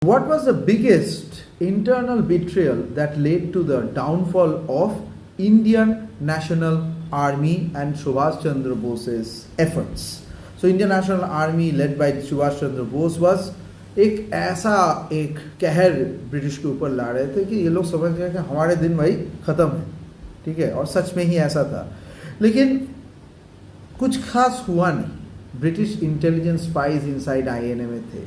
What was the biggest internal betrayal that led to the downfall of Indian National Army and Subhash Chandra Bose's efforts? So Indian National Army led by Subhash Chandra Bose was एक ऐसा एक कहर British के ऊपर ला रहे थे कि ये लोग समझ गए कि हमारे दिन भाई ख़त्म है, ठीक है, और सच में ही ऐसा था। लेकिन कुछ खास हुआ नहीं। British intelligence spies inside INA में थे,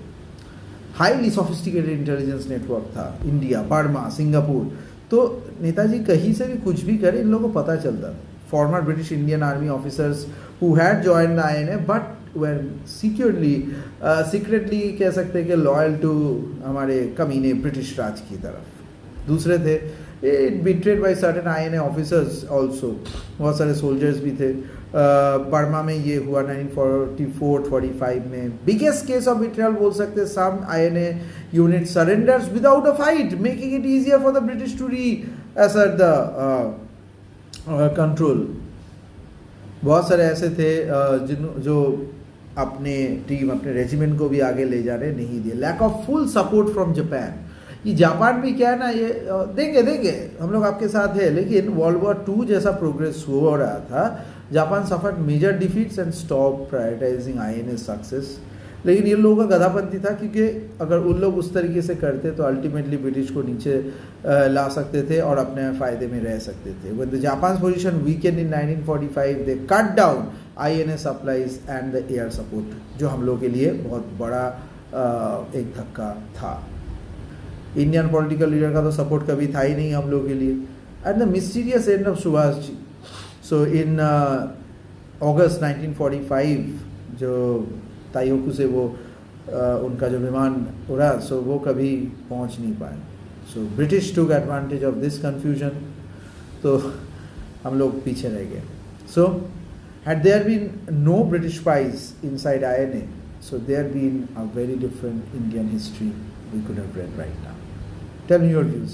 हाईली सोफिस्टिकेटेड इंटेलिजेंस नेटवर्क था, इंडिया, बर्मा, सिंगापुर। तो नेताजी कहीं से भी कुछ भी करें, इन लोगों को पता चलता था। Former British Indian army officers who had joined the INA but were secretly कह सकते हैं कि लॉयल टू हमारे कमीने ब्रिटिश राज की तरफ। दूसरे थे betrayed by certain INA officers also, बहुत सारे सोल्जर्स भी थे। बर्मा में ये हुआ 1944-45 में। बिगेस्ट केस ऑफ बिट्रेयल बोल सकते हैं। Some INA unit surrenders without a fight, making it easier for the British to reassert the control. बहुत सारे ऐसे थे जो अपने टीम, अपने रेजिमेंट को भी आगे ले जाने नहीं दिए। Lack of full support from Japan. ये जापान भी क्या है ना, ये देंगे हम लोग आपके साथ है, लेकिन वर्ल्ड वॉर 2 जैसा प्रोग्रेस हो रहा था। Japan suffered major defeats and stop prioritising INA success. लेकिन ये लोगों का गधापंथी था, क्योंकि अगर उन लोग उस तरीके से करते तो अल्टीमेटली ब्रिटिश को नीचे ला सकते थे और अपने फ़ायदे में रह सकते थे। When the Japan position weekend in 1945 they cut down INA supplies and the air support, जो हम लोग के लिए बहुत बड़ा एक धक्का था। इंडियन पॉलिटिकल लीडर का तो सपोर्ट कभी था ही नहीं हम लोग के लिए। And the mysterious end of Subhash ji. So in August 1945 जो ताइयोकू से वो उनका जो विमान उड़ा, सो वो कभी पहुंच नहीं पाए। So British took advantage of this confusion, तो हम लोग पीछे रह गए। So had there been no British spies inside INA, so there been a very different Indian history we could have read right now. Tell me your views.